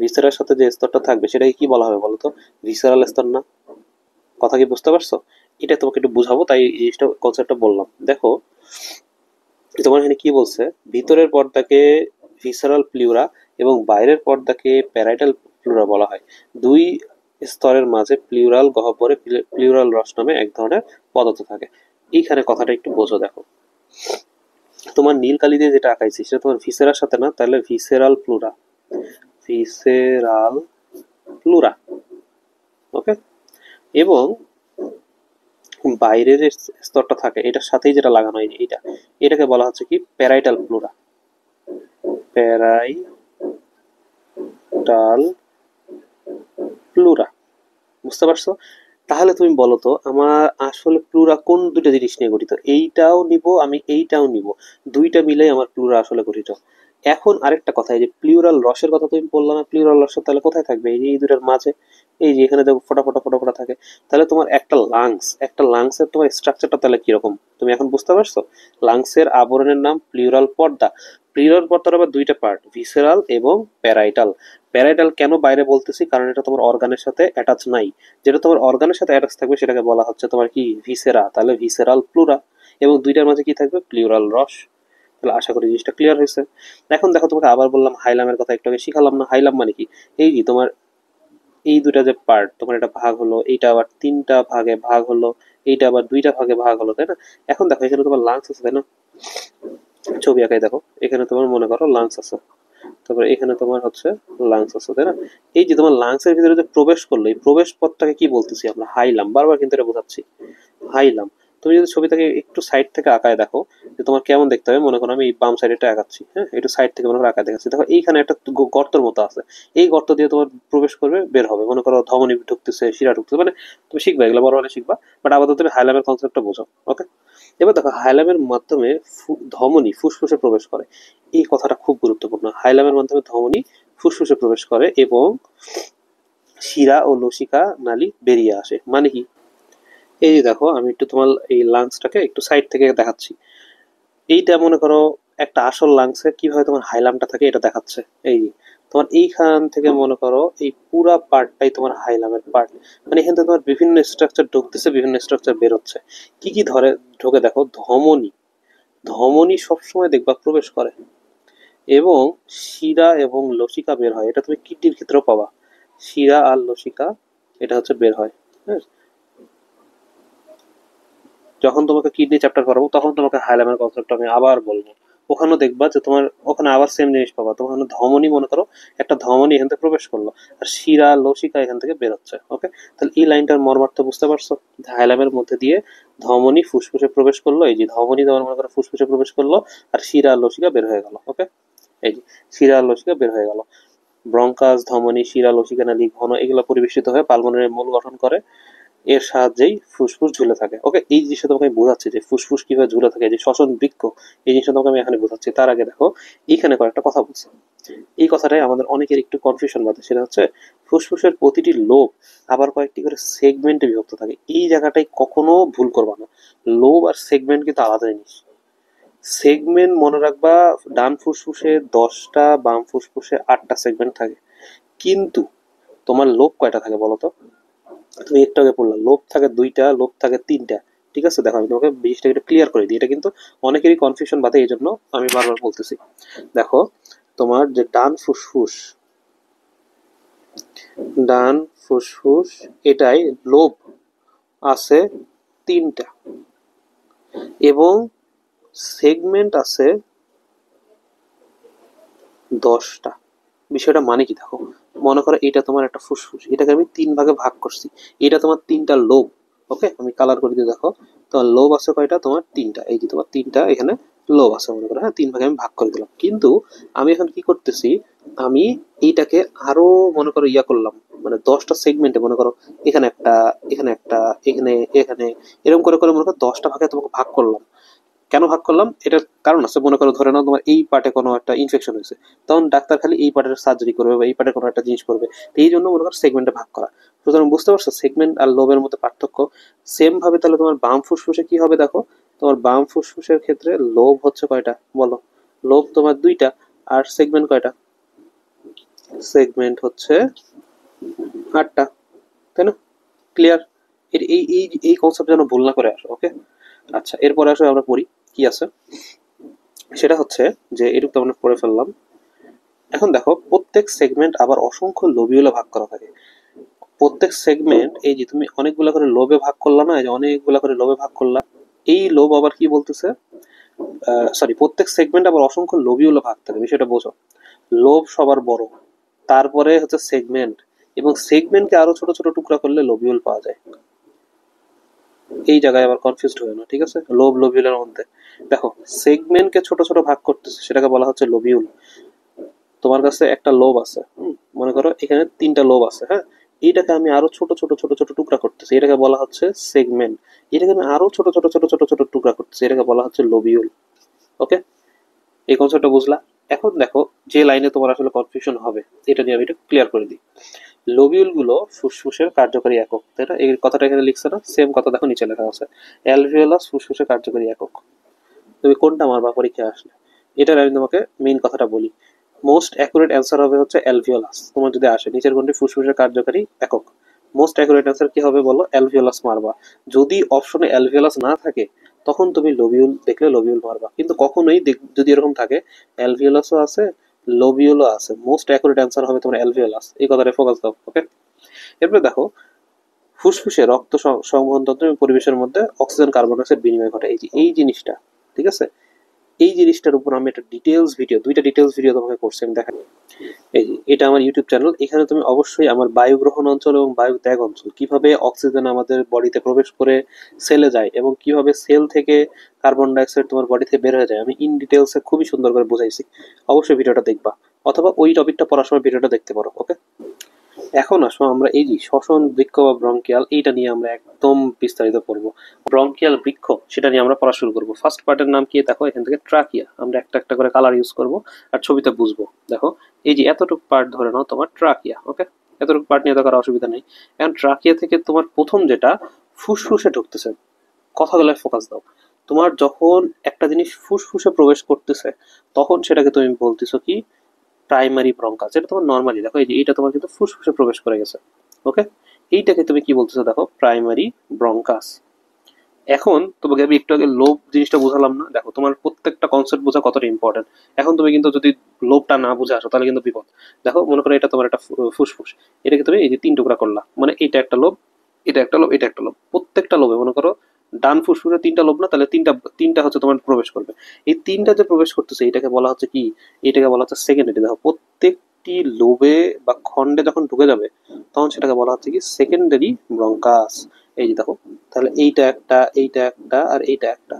ভিসেরার সাথে যে স্তরটা থাকবে সেটাকে কি বলা হবে বলতো? ভিসেরাল স্তর না? কথা কি বুঝতে পারছো? এটা তোমাকে একটু বুঝাবো তাই এই জিনিসটা কনসেপ্টটা বললাম। দেখো তোমার এখানে কি বলছে, ভিতরের পর্দাকে ভিসারাল প্লিউরা এবং বাইরের পর্দাকে প্যারাইটাল প্লিউরা বলা হয়। দুই স্তরের মাঝে প্লিউরাল গহ্বরে প্লিউরাল রস নামে এক ধরনের পদার্থ থাকে। এইখানে কথাটা একটু বোঝো। দেখো তোমার নীল কালি দিয়ে যেটা আঁকাইছি সেটা তোমার ভিসেরার সাথে না, তাহলে ভিসেরাল প্লুরা, ভিসেরাল প্লুরা। ওকে, এবং বাইরের যে স্তরটা থাকে এটার সাথেই যেটা লাগানো হয় এইটা, এটাকে বলা হচ্ছে কি প্যারাইটাল প্লুরা, প্যারাইটাল প্লুরা। বুঝতে পারছো? তাহলে তুমি বলো তো আমার আসলে প্লুরা কোন দুটো জিনিস নিয়ে গঠিত, এইটাও নিব আমি এইটাও নিব, দুইটা মিলেই আমার প্লুরা আসলে গঠিত। এখন আরেকটা কথা, এই যে প্লিউরাল রসের কথা তুমি বললাম না, প্লিউরাল রস তাহলে কোথায় থাকবে, এই যে এই দুটার মাঝে, এই যে এখানে দেখো ফোটা ফোটা ফোটা ফোটা থাকে। তাহলে তোমার একটা লাংস, একটা লাংসের তোমার স্ট্রাকচারটা তাহলে কিরকম তুমি এখন বুঝতে পারছো? লাংসের আবরণের নাম প্লিউরাল পর্দা। প্লিউরাল পর্দার আবার দুইটা পার্ট, ভিসেরাল এবং প্যারাইটাল। প্যারাইটাল কেন বাইরে বলতেছি, কারণ এটা তোমার অর্গানের সাথে অ্যাটাচ নাই। যেটা তোমার অর্গানের সাথে অ্যাটাচ থাকবে সেটাকে বলা হচ্ছে তোমার কি ভিসেরা, তাহলে ভিসেরাল প্লুরা। এবং দুইটার মাঝে কি থাকবে, প্লিউরাল রস। তাহলে আশা করি জিনিসটা ক্লিয়ার হয়েছে। এখন দেখো তোমাকে আবার বললাম হাইলামের কথা, একটু আগে শিখালাম না, হাইলাম মানে কি, এই যে তোমার এই দুটা যে পার্ট তোমার এটা ভাগ হলো, এইটা আবার তিনটা ভাগে ভাগ হলো, এইটা আবার দুইটা ভাগে ভাগ হলো, তাই না? এখন দেখো এখানে তোমার লাংস আছে, তাই না? ছবি আঁকাই দেখো, এখানে তোমার মনে করো লাংস আছে, তারপরে এখানে তোমার হচ্ছে লাংস আছে, তাই না? এই যে তোমার লাংসের ভিতরে যে প্রবেশ করলো, এই প্রবেশ পথটাকে কি বলতেছি আমরা? হাইলাম। বারবার কিন্তু এটা বোঝাচ্ছি, হাইলাম। তুমি যদি ছবিটাকে একটু সাইড থেকে আঁকায় দেখো যে তোমার কেমন দেখতে হবে, মনে করো আমি এই বাম সাইডে আঁকাচ্ছি, হ্যাঁ, একটু সাইড থেকে মনে করো আঁকায় দেখাচ্ছি, দেখো এইখানে একটা গর্তের মতো আছে, এই গর্ত দিয়ে তোমার প্রবেশ করবে, বের হবে, মনে করো ধমনী ঢুকতেছে, শিরা ঢুকতেছে, মানে তুমি শিখবা, এগুলো বড় হলে শিখবা, বাট আপাতত তুমি হাইলামের কনসেপ্টটা বোঝো, ওকে? এবার দেখো হাইলামের মাধ্যমে ধমনী ফুসফুসে প্রবেশ করে, এই কথাটা খুব গুরুত্বপূর্ণ। হাইলামের মাধ্যমে ধমনী ফুসফুসে প্রবেশ করে এবং শিরা ও লসিকা নালী বেরিয়ে আসে। মানে কি? এই যে দেখো আমি একটু তোমার এই লাংসটাকে একটু সাইড থেকে দেখাচ্ছি, এইটা মনে করো একটা আসল লাংসে কিভাবে তোমার হাইলামটা থাকে এটা দেখাচ্ছে। এই যে তোমার এইখান থেকে মনে করো এই পুরা পার্টটাই তোমার হাইলামের পার্ট, মানে এখান থেকে তোমার বিভিন্ন স্ট্রাকচার ঢুকতেছে, বিভিন্ন স্ট্রাকচার বেরোচ্ছে। কি কি ধরে ঢোকে দেখো, ধমনী, ধমনী সবসময় দেখবা প্রবেশ করে, এবং শিরা এবং লসিকা বের হয়, এটা তুমি কিডনির ক্ষেত্রেও পাবা, শিরা আর লসিকা এটা হচ্ছে বের হয়, হ্যাঁ? যখন তোমাকে কিডনি চ্যাপ্টার করাবো তখন তোমাকে হাইলামের কনসেপ্ট আমি আবার বলবো, ওখানেও দেখবা যে তোমার ওখানে আবার সেম জিনিস পাবা, তোমার ওখানে ধমনী, মনে করো একটা ধমনী এখান থেকে প্রবেশ করলো, আর শিরা লসিকা এখান থেকে বেরোচ্ছে, ওকে? তাহলে এই লাইনটার মর্মার্থ বুঝতে পারছো? হাইলামের মধ্যে দিয়ে ধমনী ফুসফুসে প্রবেশ করলো, এই যে ধমনী তোমার মনে করো ফুসফুসে প্রবেশ করলো, আর শিরা লসিকা বের হয়ে গেল, ওকে? এই যে শিরা লসিকা বের হয়ে গেল। ব্রঙ্কাস, ধমনী, শিরা, লসিকা নালী, ঘন এগুলো পরিবেষ্টিত হয়ে পালমোনারি মূল গঠন করে, এর সাহায্যেই ফুসফুস ঝুলে থাকে, ওকে? এই জিনিসটা তোমাকে আমি বোঝাচ্ছি যে ফুসফুস কিভাবে ঝুলে থাকে, যে শ্বসন বৃক্ক, এই জিনিসটা তোমাকে আমি এখানে বোঝাচ্ছি। তার আগে দেখো এইখানে কয়েকটা কথা বলছি, এই কথাটাই আমাদের অনেকের একটু কনফিউশন বাধে, সেটা হচ্ছে ফুসফুসের প্রতিটি লোব আবার কয়েকটি করে সেগমেন্টে বিভক্ত থাকে, এই জায়গাটাই কখনো ভুল করবা না। লোব আর সেগমেন্ট কিন্তু আলাদা জিনিস। সেগমেন্ট মনে রাখবা, ডান ফুসফুসে 10টা, বাম ফুসফুসে 8টা সেগমেন্ট থাকে, কিন্তু তোমার লোব কয়টা থাকে বলো তো? তুমি একটু আগে পড়লা লোব থাকে 2টা, লোব থাকে 3টা। ঠিক আছে, দেখো আমি তোমাকে জিনিসটা একটু ক্লিয়ার করে দিই, এটা কিন্তু অনেকেরই কনফিউশন বাধে, এই জন্য আমি বারবার বলতেছি। দেখো তোমার যে ডান ফুসফুস এটাই লোব আছে 3টা, এবং সেগমেন্ট আছে 10টা। বিষয়টা মানে কি দেখো, মনে করো এটা তোমার একটা ফুসফুস, এটাকে আমি 3 ভাগে ভাগ করছি, এটা তোমার 3টা লোব, ওকে? আমি কালার করে দিয়ে দেখো, তোমার লোব আছে কয়টা? তোমার 3টা, এই যে তোমার 3টা এখানে লোব আছে, মনে করো, হ্যাঁ, 3 ভাগে আমি ভাগ করে দিলাম। কিন্তু আমি এখন কি করতেছি, আমি এইটাকে আরো মনে করো ইয়া করলাম, মানে 10টা সেগমেন্টে, মনে করো এখানে একটা, এখানে একটা, এখানে, এখানে, এরকম করে করে মনে করো 10টা ভাগে তোমাকে ভাগ করলাম। কেন ভাগ করলাম এটার কারণ আছে, মনে করো ধরে নাও তোমার এই পার্টে কোনো একটা ইনফেকশন হয়েছে, তখন ডাক্তার খালি এই পার্টের সার্জারি করবে বা এই পার্টে কোনো একটা জিনিস করবে, তো এই জন্য মনে করো সেগমেন্টে ভাগ করা। সুতরাং বুঝতে পারছো সেগমেন্ট আর লোবের মধ্যে পার্থক্য? সেম ভাবে তাহলে তোমার বাম ফুসফুসে কি হবে দেখো, তোমার বাম ফুসফুসের ক্ষেত্রে লোব হচ্ছে কয়টা বলো? লোব তোমার 2টা, আর সেগমেন্ট কয়টা? সেগমেন্ট হচ্ছে 8টা, তাই না? ক্লিয়ার? এই এই এই এই কনসেপ্ট যেন ভুল না করে আসো, ওকে? আচ্ছা, এরপরে আসো আমরা পড়ি কি আছে, সেটা হচ্ছে যে এটুকু তো আমরা পড়ে ফেললাম। এখন দেখো প্রত্যেক সেগমেন্ট আবার অসংখ্য লোবিউলে ভাগ করা থাকে। প্রত্যেক সেগমেন্ট, এই যে তুমি অনেকগুলা করে লোবে ভাগ করলা না, এই যে অনেকগুলা করে লোবে ভাগ করলা, এই লোব আবার কি বলতেছে, সরি, প্রত্যেক সেগমেন্ট আবার অসংখ্য লোবিউলে ভাগ থাকে, বিষয়টা বোঝো। লোব সবার বড়, তারপরে হচ্ছে সেগমেন্ট, এবং সেগমেন্টকে আরো ছোট ছোট টুকরা করলে লোবিউল পাওয়া যায়। এই জায়গায় আবার কনফিউজড হয়ে না, ঠিক আছে? লোব লোবিউলের মধ্যে দেখো সেগমেন্টকে ছোট ছোট ভাগ করতেছে, সেটাকে বলা হচ্ছে লোবিউল। তোমার কাছে একটা লোব আছে, মনে করো এখানে 3টা লোব আছে, হ্যাঁ, এইটাকে আমি আরো ছোট ছোট ছোট ছোট টুকরা করতেছি, এটাকে বলা হচ্ছে সেগমেন্ট। এটাকে আমি আরো ছোট ছোট ছোট ছোট ছোট টুকরা করতেছি, এটাকে বলা হচ্ছে লোবিউল, ওকে? এই কনসেপ্টটা বুঝলা? এখন দেখো যে লাইনে তোমার আসলে কনফিউশন হবে, এটা নিয়ে আমি একটু ক্লিয়ার করে দিই। লোবিউল গুলো ফুসফুসের কার্যকরী একক, তাই না? এই কথাটা এখানে লিখছে না, সেম কথা দেখো নিচে লেখা আছে, অ্যালভিওলাস ফুসফুসের কার্যকরী একক। তুমি কোনটা মারবা পরীক্ষায় আসলে, এটার আমি তোমাকে মেইন কথাটা বলি। মোস্ট অ্যাকুরেট অ্যান্সার হবে হচ্ছে অ্যালভিওলাস, তোমার যদি আসে নিচের কোনটি ফুসফুসের কার্যকারী একক, মোস্ট অ্যাকুরেট অ্যান্সার কি হবে বলো? অ্যালভিওলাস মারবা। যদি অপশনে অ্যালভিওলাস না থাকে তখন তুমি লোবিউল দেখলে লোবিউল মারবা, কিন্তু কখনোই যদি এরকম থাকে অ্যালভিওলাসও আছে, লোবিউলও আছে, মোস্ট অ্যাকুরেট অ্যান্সার হবে তোমার অ্যালভিওলাস, এই কথাটা ফোকাস দাও, ওকে? এরপরে দেখো ফুসফুসে রক্ত সংবহনতন্ত্র এবং পরিবেশের মধ্যে অক্সিজেন কার্বন ডাইঅক্সাইড বিনিময় ঘটে। এই জিনিসটা, ঠিক আছে? এই জিনিসটার উপর আমি একটা ডিটেলস ভিডিও, দুইটা ডিটেলস ভিডিও তোমাকে করছি, আমি দেখাই। এই যে এটা আমার ইউটিউব চ্যানেল, এখানে তুমি অবশ্যই আমার বায়ু গ্রহণ অঞ্চল এবং বায়ু ত্যাগ অঞ্চল, কিভাবে অক্সিজেন আমাদের বডিতে প্রবেশ করে সেলে যায় এবং কিভাবে সেল থেকে কার্বন ডাইঅক্সাইড তোমার বডি থেকে বের হয়ে যায়, আমি ইন ডিটেলসে খুবই সুন্দর করে বোঝাইছি। অবশ্যই ভিডিওটা দেখবা, অথবা ওই টপিকটা পড়ার সময় ভিডিওটা দেখতে পারো। ওকে, এখন আসো আমরা এই যে শ্বসন বৃক্ক বা ব্রঙ্কিয়াল, এইটা নিয়ে আমরা একদম বিস্তারিত পড়বো। ব্রঙ্কিয়াল বৃক্ক, সেটা নিয়ে আমরা পড়া শুরু করবো। ফার্স্ট পার্টের নাম কি দেখো, এখান থেকে ট্রাকিয়া, আমরা একটা একটা করে কালার ইউজ করব আর ছবিতে বুঝবো। দেখো এই যে এতটুকু পার্ট ধরে নাও তোমার ট্রাকিয়া। ওকে, এতটুকু পার্ট নিয়ে তো কারো অসুবিধা নেই। এখন ট্রাকিয়া থেকে তোমার প্রথম যেটা ফুসফুসে ঢুকতেছে, কথাগুলোয় ফোকাস দাও। তোমার যখন একটা জিনিস ফুসফুসে প্রবেশ করতেছে, তখন সেটাকে তুমি বলতেছো কি, প্রাইমারি ব্রঙ্কাস। এটা তোমার নর্মালি দেখো, এই যে এটা তোমার কিন্তু ফুসফুসে প্রবেশ করে গেছে। ওকে, এইটাকে তুমি কি বলতেছো দেখো, প্রাইমারি ব্রঙ্কাস। এখন তোমাকে আমি একটু আগে লোভ জিনিসটা বুঝালাম না, দেখো তোমার প্রত্যেকটা কনসেপ্ট বোঝা কতটা ইম্পর্টেন্ট। এখন তুমি কিন্তু যদি লোভটা না বুঝে আসো তাহলে কিন্তু বিপদ। দেখো মনে করো এটা তোমার একটা ফুসফুস, এটাকে তুমি এই যে 3 টুকরা করলা, মানে এটা একটা লোভ, এটা একটা লোভ, এটা একটা লোভ। প্রত্যেকটা লোভে মনে করো ডান ফুসফুসে 3টা লোভ না, তাহলে তিনটা তিনটা হচ্ছে তোমার প্রবেশ করবে। এই তিনটা যে প্রবেশ করতেছে এটাকে বলা হচ্ছে কি, এটাকে বলা হচ্ছে সেকেন্ডারি। দেখো প্রত্যেকটি লোভে বা খণ্ডে যখন ঢুকে যাবে তখন সেটাকে বলা হচ্ছে কি সেকেন্ডারি ব্রঙ্কাস। এই যে দেখো, তাহলে এইটা একটা, এইটা একটা, আর এইটা একটা,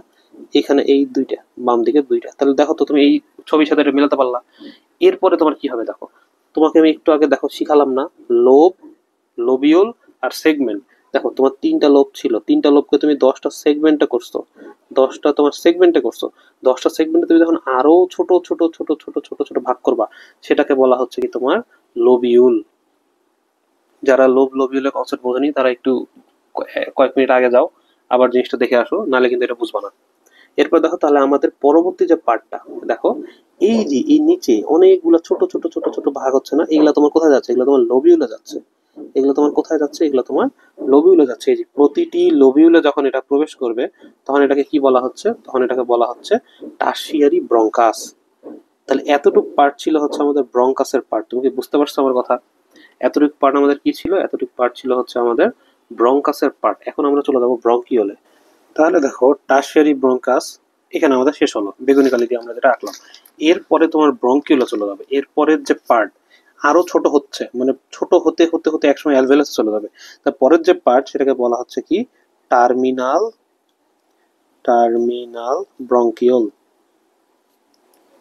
এখানে এই দুইটা, বাম দিকে দুইটা। তাহলে দেখো তো তুমি এই ছবির সাথে এটা মেলাতে পারলা। এরপরে তোমার কি হবে দেখো, তোমাকে আমি একটু আগে দেখো শিখালাম না, লোব, লোবিউল আর সেগমেন্ট। দেখো তোমার 3টা লোব ছিল, 3টা লোবকে তুমি 10টা সেগমেন্টে করছো, 10টা তোমার সেগমেন্টে করছো। 10টা সেগমেন্টে তুমি যখন আরো ছোট ছোট ছোট ছোট ছোট ছোট ভাগ করবা, সেটাকে বলা হচ্ছে কি তোমার লোবিউল। যারা লোবিউলের কনসেপ্ট বোঝেনি তারা একটু কয়েক মিনিট আগে যাও, আবার জিনিসটা দেখে আসো, নাহলে কিন্তু এটা বুঝবা না। এরপর দেখো তাহলে আমাদের পরবর্তী যে পার্টটা দেখো, এই যে এই নিচে অনেকগুলো ছোট ছোট ছোট ছোট ভাগ হচ্ছে না, এগুলা তোমার কোথায় যাচ্ছে, এগুলো তোমার লোবিউলে যাচ্ছে। এগুলো তোমার কোথায় যাচ্ছে, এগুলো তোমার লোবিউলে যাচ্ছে। এই যে প্রতিটি লোবিউলে যখন এটা প্রবেশ করবে তখন এটাকে কি বলা হচ্ছে, তখন এটাকে বলা হচ্ছে টারশিয়ারি ব্রঙ্কাস। তাহলে এতটুকু পার্ট ছিল হচ্ছে আমাদের ব্রঙ্কাসের পার্ট। তুমি কি বুঝতে পারছো আমার কথা? এতটুকু পার্ট আমাদের কি ছিল, এতটুকু পার্ট ছিল হচ্ছে আমাদের ব্রঙ্কাসের পার্ট। এখন আমরা চলে যাবো ব্রঙ্কিওলে। তাহলে দেখো টারশিয়ারি ব্রঙ্কাস এখানে আমাদের শেষ হলো, বেগুনি কালি দিয়ে আমরা যেটা আঁকলাম। এরপরে তোমার ব্রঙ্কিওলে চলে যাবে। এরপরের যে পার্ট আরো ছোট হচ্ছে, মানে ছোট হতে হতে হতে একসময় অ্যালভেলাস চলে যাবে। তারপরের যে পার্ট সেটাকে বলা হচ্ছে কি টার্মিনাল, টার্মিনাল ব্রঙ্কিওল,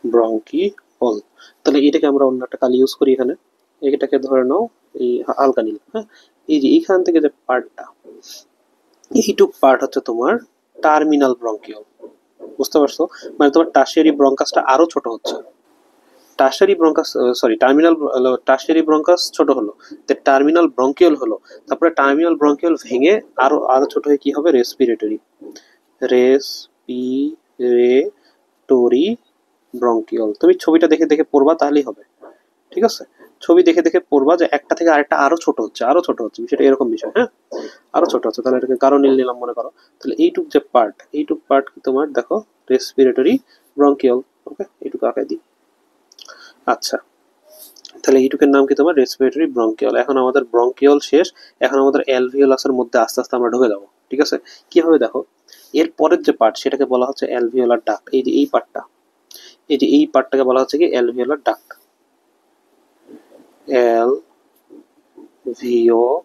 ব্রঙ্কিওল। তাহলে এটাকে আমরা অন্য একটা কালি ইউজ করি এখানে, এটাকে ধরে নাও এই হালকা নীল। হ্যাঁ, এই যে এইখান থেকে যে পার্টটা, এইটুক পার্ট হচ্ছে তোমার টার্মিনাল ব্রঙ্কিওল। বুঝতে পারছো? মানে তোমার টারশিয়ারি ব্রঙ্কাসটা আরো ছোট হচ্ছে। Tertiary bronchus, sorry terminal, tertiary bronchus ছোট হলো, টার্মিনাল ব্রঙ্কিওল হলো। তারপরে টার্মিনাল ব্রঙ্কিওল ভেঙে আরো আরো ছোট হয়ে কি হবে, রেসপিরেটরি, রেসপিরেটরি ব্রঙ্কিওল। তুমি ছবিটা দেখে দেখে পড়বা তাহলেই হবে, ঠিক আছে? ছবি দেখে দেখে পড়বা যে একটা থেকে আরেকটা আরো ছোট হচ্ছে, আরো ছোট হচ্ছে, বিষয়টা এরকম বিষয়। হ্যাঁ, আরো ছোট হচ্ছে। তাহলে এটাকে গাঢ় নীল নিলাম মনে করো। তাহলে এইটুক যে পার্ট, এইটুক পার্ট কি তোমার দেখো রেসপিরেটরি ব্রঙ্কিওল। ওকে, এইটুকু আঁকাই দিই। আচ্ছা, তাহলে এইটুকের নাম কি তোমার রেসপিরেটরি ব্রঙ্কিওল। এখন আমাদের ব্রঙ্কিওল শেষ, এখন আমাদের অ্যালভিওলাসের মধ্যে আস্তে আস্তে আমরা ঢুকে যাবো, ঠিক আছে? কি হবে দেখো, এর পরের যে পার্ট সেটাকে বলা হচ্ছে অ্যালভিওলার ডাক্ট। এই যে এই পার্টটা, এই যে এই পার্টটাকে বলা হচ্ছে কি অ্যালভিওলার ডাক্ট, অ্যালভিওলার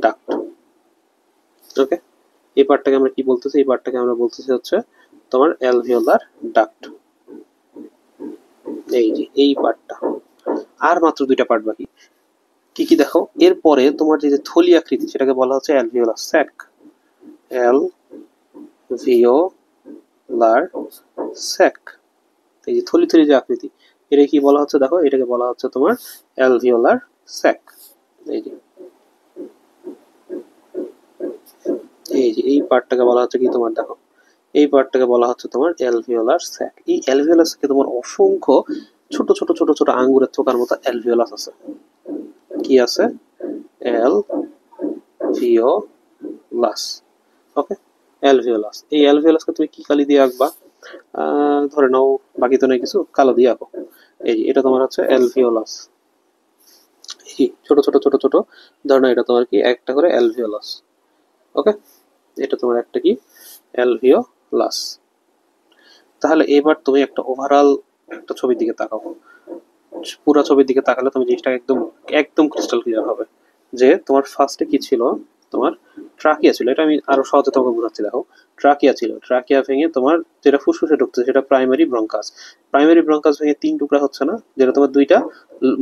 ডাক্ট। ওকে, এই পার্টটাকে আমরা কি বলতেছি, এই পার্টটাকে আমরা বলতেছি হচ্ছে তোমার অ্যালভিওলার ডাক্ট। এই যে এই পার্টটা, আর মাত্র 2টা পার্ট বাকি। কি কি দেখো, এরপরে তোমার যে থলি আকৃতি সেটাকে বলা হচ্ছে অ্যালভিওলার স্যাক, অ্যালভিওলার স্যাক। এই যে থলি থলি যে আকৃতি, এটা কি বলা হচ্ছে দেখো, এটাকে বলা হচ্ছে তোমার অ্যালভিওলার স্যাক। এই যে এই যে এই পার্টটাকে বলা হচ্ছে কি তোমার দেখো, এই পার্টটাকে বলা হচ্ছে তোমার অ্যালভিওলার স্যাক। এই অ্যালভিওলার স্যাকে তোমার অসংখ্য ছোট ছোট ছোট ছোট আঙ্গুরের থোকার মতো অ্যালভিওলাস আছে। কি আছে, অ্যালভিওলাস। ওকে, অ্যালভিওলাস। এই অ্যালভিওলাসকে তুমি কি কালি দিয়ে আঁকবা, ধরে নাও বাকি তো নেই কিছু, কালো দিয়ে আঁকো। এই এটা তোমার হচ্ছে অ্যালভিওলাস। কি ছোট ছোট ছোট ছোট ধরো না, এটা তোমার কি একটা করে অ্যালভিওলাস। ওকে, এটা তোমার একটা কি অ্যালভিওলাস। তাহলে এবার তুমি একটা ওভারঅল একটা ছবির দিকে তাকাও। পুরো ছবির দিকে তাকালে তুমি জিনিসটা একদম একদম ক্রিস্টাল ক্লিয়ার হবে যে তোমার ফার্স্টে কি ছিল। তোমার ট্রাকিয়া ছিল, এটা আমি আরো সহজে তোমাকে বোঝাচ্ছি। দেখো, ট্রাকিয়া ছিল, ট্রাকিয়া ভেঙে তোমার যেটা ফুসফুসে ঢুকছে সেটা প্রাইমারি ব্রঙ্কাস। প্রাইমারি ব্রঙ্কাস ভেঙে তিন টুকরা হচ্ছে না, যেটা তোমার দুইটা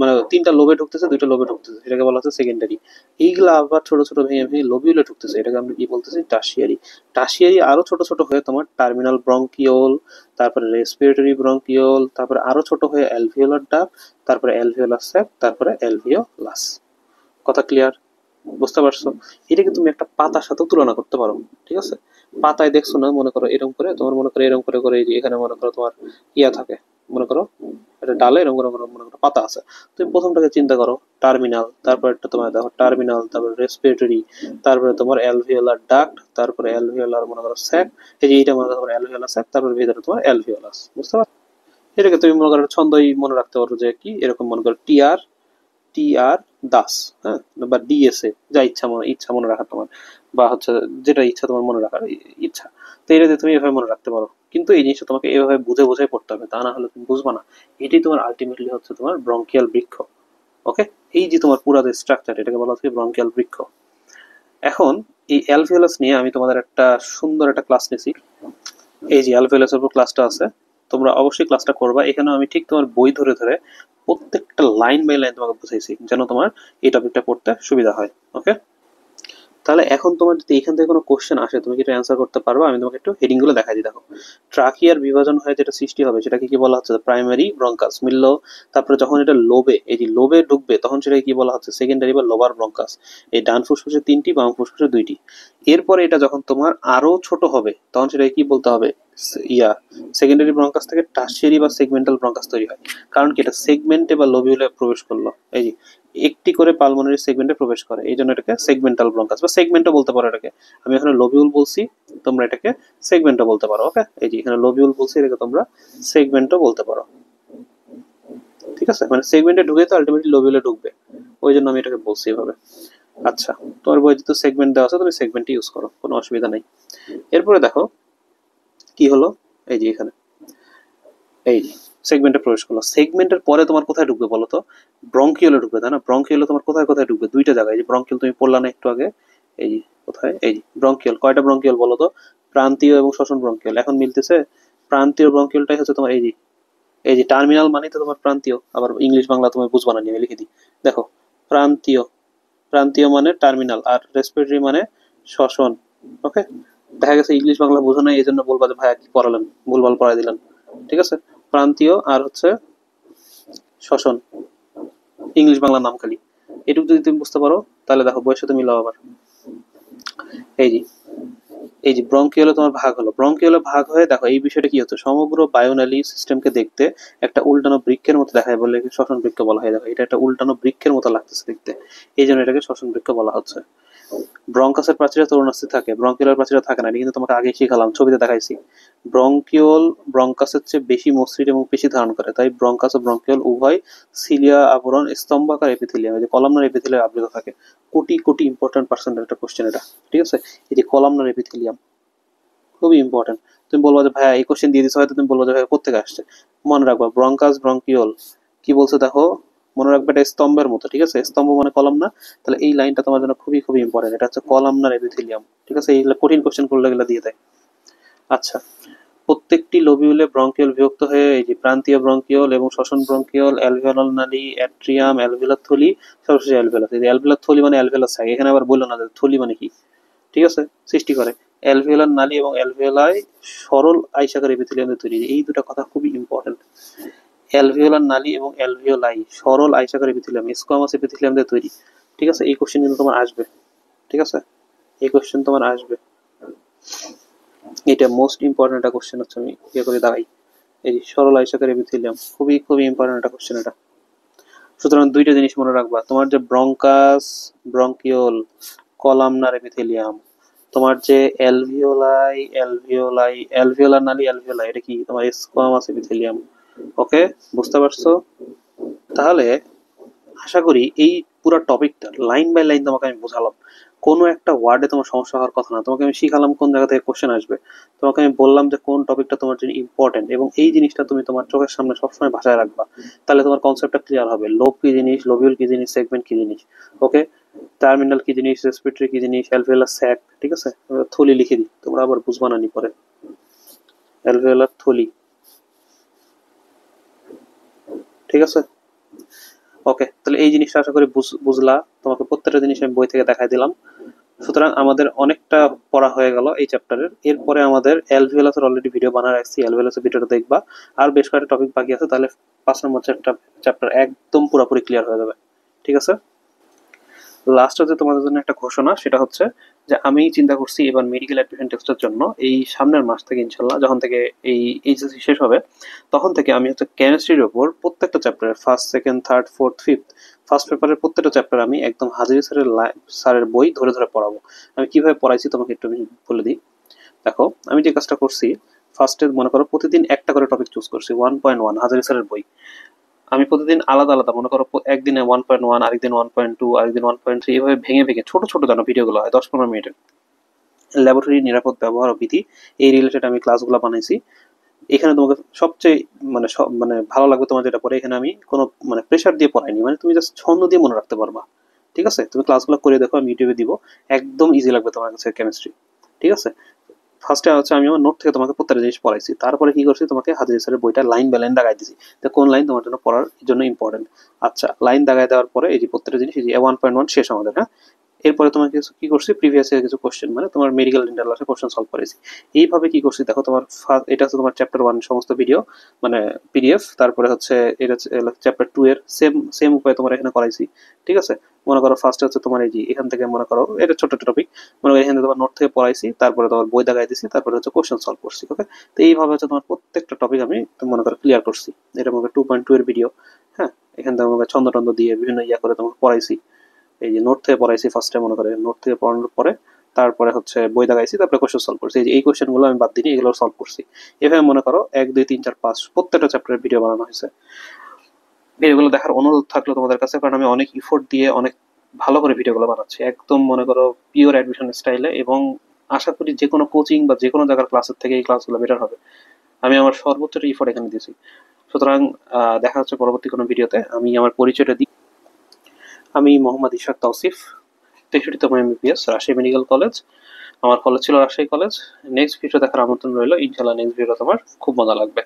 মানে তিনটা লোবে ঢুকতেছে, দুইটা লোবে ঢুকতেছে, সেটাকে বলা হচ্ছে সেকেন্ডারি। এইগুলা আবার ছোট ছোট ভেঙে ভেঙে লোবিউলে ঢুকতেছে, এটাকে আমরা কি বলতেছি, টার্সিয়ারি। টার্সিয়ারি আরো ছোট ছোট হয়ে তোমার টার্মিনাল ব্রঙ্কিওল, তারপরে রেসপিরেটরি ব্রঙ্কিওল, তারপরে আরো ছোট হয়ে অ্যালভিওলার ডাক্ট, তারপরে অ্যালভিওলার স্যাক, তারপরে অ্যালভিওলাস। কথা ক্লিয়ার? বুঝতে পারছো? এটাকে তুমি একটা পাতার সাথে তুলনা করতে পারো। ঠিক আছে, পাতায় দেখছো না, মনে করো এরকম করে, তোমার মনে করো এরকম করে করে এই যে এখানে মনে করো তোমার ইয়া থাকে, মনে করো একটা ডালে এরকম করে মনে করো পাতা আছে। তুমি প্রথমটাকে চিন্তা করো টার্মিনাল, তারপর একটা তোমার দেখো টার্মিনাল, তারপর রেসপিরেটরি, তারপরে তোমার অ্যালভিওলার ডাক্ট, তারপরে অ্যালভিওলার মনে করো স্যাক, এই যে এইটা মনে করো অ্যালভিওলার স্যাক, তারপরে ভিতরে তোমার অ্যালভিওলাস। বুঝতে পারছো? এটাকে তুমি মনে করো ছন্দই মনে রাখতে পারো যে কি এরকম মনে করো টিআর, টিআর দাস, হ্যাঁ, বা ডিএসএ, যা ইচ্ছা মনে রাখার তোমার, বা হচ্ছে যেটা ইচ্ছা তোমার মনে রাখার ইচ্ছা। তো এটা দিয়ে তুমি এভাবে মনে রাখতে পারো, কিন্তু এই জিনিসটা তোমাকে এভাবে বুঝে বুঝে পড়তে হবে, তা না হলে তুমি বুঝবা না। এটাই তোমার আলটিমেটলি হচ্ছে তোমার ব্রঙ্কিয়াল বৃক্ষ। ওকে, এই যে তোমার পুরো যে স্ট্রাকচার, এটাকে বলা হচ্ছে ব্রঙ্কিয়াল বৃক্ষ। এখন এই অ্যালভিওলাস নিয়ে আমি তোমাদের একটা সুন্দর একটা ক্লাস নিয়েছি। এই যে অ্যালভিওলাসের উপর ক্লাসটা আছে, তোমরা অবশ্যই ক্লাসটা করবা। এখানে আমি ঠিক তোমার বই ধরে ধরে প্রত্যেকটা লাইন বাই লাইন তোমাকে বুঝাইছি, যেন তোমার এই টপিকটা পড়তে সুবিধা হয়। ওকে, তাহলে এখন তোমার যদি এখান থেকে কোনো কোশ্চেন আসে, তুমি কি এটা অ্যান্সার করতে পারবে? আমি তোমাকে একটু হেডিং গুলো দেখাই দিই। দেখো, ট্রাকিয়ার বিভাজন হয়ে যেটা সৃষ্টি হবে সেটাকে কি বলা হচ্ছে, প্রাইমারি ব্রঙ্কাস মিলল। তারপরে যখন এটা লোবে, এই যে লোবে ঢুকবে, তখন সেটাকে কি বলা হচ্ছে, সেকেন্ডারি বা লোবার ব্রঙ্কাস। এই ডান ফুসফুসে তিনটি, বাম ফুসফুসে দুইটি। এরপরে এটা যখন তোমার আরো ছোট হবে, তখন সেটাকে কি বলতে হবে, ইয়া সেকেন্ডারি ব্রঙ্কাস থেকে টার্সিয়ারি বা সেগমেন্টাল ব্রঙ্কাস তৈরি হয়। কারণ কি, এটা সেগমেন্টে বা লোবিউলে প্রবেশ করলো, এই যে একটি করে পালমোনারি সেগমেন্টে প্রবেশ করে, এই জন্য এটাকে সেগমেন্টাল ব্রঙ্কাস বা সেগমেন্টও বলতে পারো এটাকে। আমি এখানে লোবিউল বলছি, তোমরা এটাকে সেগমেন্টও বলতে পারো। ওকে, এই যে এখানে লোবিউল বলছি, এটাকে তোমরা সেগমেন্টও বলতে পারো। ঠিক আছে, মানে সেগমেন্টে ঢুকে তো আলটিমেটলি লোবিউলে ঢুকবে, ওই জন্য আমি এটাকে বলছি এভাবে। আচ্ছা, তোমার বই যেহেতু সেগমেন্ট দেওয়া আছে, তুমি সেগমেন্টই ইউজ করো, কোনো অসুবিধা নেই। এরপরে দেখো কি হলো, এই যে এখানে এই সেগমেন্টে প্রবেশ করলো। সেগমেন্টের পরে তোমার কোথায় ঢুকবে বলো তো? ব্রঙ্কিওলে ঢুকবে, তাই না? ব্রঙ্কিওলে তোমার কোথায় কোথায় ঢুকবে? দুইটা জায়গায়। এই যে ব্রঙ্কিওল তুমি পড়লা না একটু আগে, এই যে কোথায়, এই যে ব্রঙ্কিওল। কয়টা ব্রঙ্কিওল বলো তো? প্রান্তীয় এবং শ্বসন ব্রঙ্কিওল। এখন মিলতেছে? প্রান্তীয় ব্রঙ্কিওলটাই হচ্ছে তোমার এই যে, এই যে টার্মিনাল মানে তো তোমার প্রান্তীয়, আবার ইংলিশ বাংলা তুমি বুঝবা না, নিয়ে লিখে দিই। দেখো, প্রান্তীয়, প্রান্তীয় মানে টার্মিনাল, আর রেসপিরেটরি মানে শ্বসন। ওকে, দেখা গেছে ইংলিশ বাংলা বোঝো না, এই জন্য বলবা যে ভাইয়া কি পড়ালেন, ভুলভাল পড়াই দিলেন। ঠিক আছে, প্রান্তীয় আর হচ্ছে শ্বসন, ইংলিশ বাংলা নাম খালি, এটুকু যদি তুমি বুঝতে পারো, তাহলে দেখো বইয়ের সাথে মিলাও আবার। এই যে, এই যে ব্রঙ্কিওলে তোমার ভাগ হলো, ব্রঙ্কিওলে ভাগ হয়ে দেখো এই বিষয়টা কি হচ্ছে, সমগ্র বায়ুনালী সিস্টেমকে দেখতে একটা উল্টানো বৃক্ষের মতো দেখায় বলে শ্বসন বৃক্ষ বলা হয়। দেখো, এটা একটা উল্টানো বৃক্ষের মতো লাগতেছে দেখতে, এই জন্য এটাকে শ্বসন বৃক্ষ বলা হচ্ছে। ব্রঙ্কাসের প্রাচীরে তরুণাস্থি থাকে, ব্রঙ্কিওলের প্রাচীরে থাকে না, এটা কিন্তু তোমাকে আগেই শিখালাম, ছবিতে দেখাইছি। ব্রঙ্কিওল ব্রঙ্কাসের চেয়ে বেশি মসৃণ এবং পেশি ধারণ করে, তাই ব্রঙ্কাস ও ব্রঙ্কিওল উভয় সিলিয়া আবরণ স্তম্ভাকার এপিথেলিয়াম, এই যে কলামনার এপিথেলিয়াম আবৃত থাকে। কোটি কোটি ইম্পর্টেন্ট পার্সেন্টের একটা কোশ্চেন এটা। ঠিক আছে, এই যে কলামনার এপিথেলিয়াম খুবই ইম্পর্টেন্ট। তুমি বলবো যে ভাইয়া এই কোশ্চেন দিয়ে দিচ্ছে, হয়তো তুমি বলবো যে ভাইয়া কোথেকে আসছে। মনে রাখবা, ব্রঙ্কাস ব্রঙ্কিওল কি বলছে দেখো, মনে রাখবে এটা স্তম্ভের মতো। ঠিক আছে, স্তম্ভ মানে কলাম না, তাহলে এই লাইনটা তোমার জন্য খুবই খুবই ইম্পর্টেন্ট। এটা হচ্ছে কলামনার এপিথেলিয়াম। ঠিক আছে, এই কঠিন কোশ্চেন করলে গেলে দিয়ে দেয়। আচ্ছা, প্রত্যেকটি লোবিউলে ব্রঙ্কিওল বিভক্ত হয়ে এই যে প্রান্তীয় ব্রঙ্কিওল এবং শ্বসন ব্রঙ্কিওল, অ্যালভিওলার নালী, অ্যাট্রিয়াম, অ্যালভিওলার থলি, সর্বশেষে অ্যালভিওলাস। এই অ্যালভিওলার থলি মানে অ্যালভিওলাস থাকে, এখানে আবার বললো না যে থলি মানে কি। ঠিক আছে, সৃষ্টি করে অ্যালভিওলার নালী এবং অ্যালভিওলাই সরল আইসাকার এপিথেলিয়াম দিয়ে তৈরি। এই দুটো কথা খুবই ইম্পর্টেন্ট। অ্যালভিওলার নালী এবং অ্যালভিওলাই সরল আইসাকার এপিথেলিয়াম, স্কোয়ামাস এপিথেলিয়াম দিয়ে তৈরি। ঠিক আছে, এই কোশ্চেন কিন্তু তোমার আসবে। ঠিক আছে, এই কোশ্চেন তোমার আসবে, এটা মোস্ট ইম্পর্টেন্ট একটা কোশ্চেন হচ্ছে, আমি ইয়ে করে দাঁড়াই। এই সরল আইসাকার এপিথেলিয়াম খুবই খুবই ইম্পর্টেন্ট একটা কোশ্চেন এটা। সুতরাং দুইটা জিনিস মনে রাখবা, তোমার যে ব্রঙ্কাস ব্রঙ্কিওল কলামনার এপিথেলিয়াম, তোমার যে অ্যালভিওলার নালী অ্যালভিওলাই, এটা কি তোমার স্কোয়ামাস এপিথেলিয়াম। ওকে, বুঝতে পারছো? তাহলে আশা করি এই পুরো টপিকটা লাইন বাই লাইন তোমাকে আমি বোঝালাম। কোনো একটা ওয়ার্ডে তোমার সমস্যা হওয়ার কথা না, তোমাকে আমি শিখালাম কোন জায়গা থেকে কোশ্চেন আসবে, তোমাকে আমি বললাম যে কোন টপিকটা তোমার জন্য ইম্পর্টেন্ট, এবং এই জিনিসটা তুমি তোমার চোখের সামনে সবসময় ভাষায় রাখবা। তাহলে তোমার কনসেপ্টটা ক্লিয়ার হবে, লোব কি জিনিস, লোবিউল কি জিনিস, সেগমেন্ট কি জিনিস। ওকে, টার্মিনাল কি জিনিস, রেসপিরেটরি কি জিনিস, অ্যালভিওলার স্যাক, ঠিক আছে, থলি লিখে দিই, তোমরা আবার বুঝবা না নি পরে। অ্যালভিওলার থলি, ঠিক আছে। ওকে, তাহলে এই জিনিসটা আশা করি বুঝলা। তোমাকে প্রত্যেকটা জিনিস আমি বই থেকে দেখাই দিলাম। সুতরাং আমাদের অনেকটা পড়া হয়ে গেল এই চ্যাপ্টারের। এরপরে আমাদের অ্যালভিওলাসের অলরেডি ভিডিও বানায় রাখছি, অ্যালভিওলাসের ভিডিওটা দেখবা। আর বেশ কয়েকটা টপিক বাকি আছে, তাহলে 5 নম্বর চ্যাপ্টার একদম পুরোপুরি ক্লিয়ার হয়ে যাবে, ঠিক আছে। লাস্ট হচ্ছে তোমাদের জন্য একটা ঘোষণা, সেটা হচ্ছে যে আমি চিন্তা করছি এবার মেডিকেল অ্যাডমিশন টেস্টের জন্য এই সামনের মাস থেকে ইনশাল্লাহ, যখন থেকে এই এইচএসসি শেষ হবে তখন থেকে আমি হচ্ছে কেমিস্ট্রির ওপর প্রত্যেকটা চ্যাপ্টারের first, second, third, fourth, fifth, first পেপারের প্রত্যেকটা চ্যাপ্টার আমি একদম হাজিরি স্যারের বই ধরে ধরে পড়াবো। আমি কিভাবে পড়াইছি তোমাকে একটু আমি বলে দিই। দেখো, আমি যে কাজটা করছি, ফার্স্টে মনে করো প্রতিদিন একটা করে টপিক চুজ করছি, 1.1 হাজারি স্যারের বই। আমি প্রতিদিন আলাদা আলাদা মনে করো, একদিনে 1.1, আরেকদিন 1.2, আরেকদিন 1.3, এভাবে ভেঙে ভেঙে ছোট ছোট যেন ভিডিওগুলো হয় 10-15 মিনিটের। ল্যাবরেটরি নিরাপদ ব্যবহার ও বিধি, এই রিলেটেড আমি ক্লাসগুলো বানাইছি। এখানে তোমাকে সবচেয়ে মানে ভালো লাগবে তোমার যেটা পড়ে, এখানে আমি কোনো মানে প্রেশার দিয়ে পড়াইনি, মানে তুমি জাস্ট ছন্দ দিয়ে মনে রাখতে পারবা। ঠিক আছে, তুমি ক্লাসগুলো করে দেখো, আমি ইউটিউবে দিব, একদম ইজি লাগবে তোমার কাছে কেমিস্ট্রি। ঠিক আছে, ফার্স্টে হচ্ছে আমি আমার নোট থেকে তোমাকে প্রত্যেকটা জিনিস পড়াইছি, তারপরে কি করছি, তোমাকে হাজির স্যারের বইটা লাইন বাই লাইন দাগাই দিছি যে কোন লাইন তোমার জন্য পড়ার জন্য ইম্পর্টেন্ট। আচ্ছা, লাইন দাগাই দেওয়ার পরে এই যে প্রত্যেকটা জিনিস, এই যে 1.1 শেষ আমাদের, হ্যাঁ। এরপরে তোমাকে কি করছি, প্রিভিয়াস ইয়ার কিছু কোশ্চেন, মানে তোমার মেডিকেল ডেন্টাল ক্লাসে কোশ্চেন সলভ করেছি। এইভাবে কি করছি দেখো, তোমার এটা হচ্ছে তোমার চ্যাপ্টার 1 সমস্ত ভিডিও, মানে পিডিএফ। তারপরে হচ্ছে এটা চ্যাপ্টার 2 এর সেম সেম উপায় তোমার এখানে করাইছি। ঠিক আছে, মনে করো ফার্স্টে হচ্ছে তোমার এই যে এখান থেকে মনে করো এটা ছোট একটা টপিক, মনে করো এখান থেকে তোমার নোট থেকে পড়াইছি, তারপরে তোমার বই দেখাই দিছি, তারপরে হচ্ছে কোশ্চেন সলভ করছি। ওকে, তো এইভাবে হচ্ছে তোমার প্রত্যেকটা টপিক আমি মনে করো ক্লিয়ার করছি। এটা মনে করো 2.2 এর ভিডিও, হ্যাঁ। এখান থেকে মনে ছন্দ টন্দ দিয়ে বিভিন্ন ইয়া করে তোমাকে পড়াইছি। এই যে নোট থেকে পড়াইছি ফার্স্টে, মনে করে নোট থেকে পড়ানোর পরে তারপরে হচ্ছে বই দেখাইছি, তারপরে কোশ্চেন সলভ করছি। এই কোশ্চেন গুলো আমি বাদ দিই, এগুলো সলভ করছি। এভাবে মনে করো 1, 2, 3, 4, 5 প্রত্যেকটা চ্যাপ্টারের ভিডিও বানানো হয়েছে। ভিডিওগুলো দেখার অনুরোধ থাকলো তোমাদের কাছে, কারণ আমি অনেক ইফোর্ট দিয়ে অনেক ভালো করে ভিডিওগুলো বানাচ্ছি, একদম মনে করো পিওর অ্যাডমিশন স্টাইলে, এবং আশা করি যে কোনো কোচিং বা যে কোনো জায়গার ক্লাসের থেকে এই ক্লাসগুলো বেটার হবে। আমি আমার সর্বোচ্চ ইফোর্ট এখানে দিয়েছি। সুতরাং দেখা হচ্ছে পরবর্তী কোনো ভিডিওতে। আমি আমার পরিচয়টা দিই, আমি মোহাম্মদ ইশাক তৌসিফ, 63তম এমবিবিএস, রাজশাহী মেডিকেল কলেজ। আমার কলেজ ছিল রাজশাহী কলেজ। নেক্সট ভিডিও দেখার আমন্ত্রণ রইলো, ইনশাল্লাহ নেক্সট ভিডিও তোমার খুব মজা লাগবে।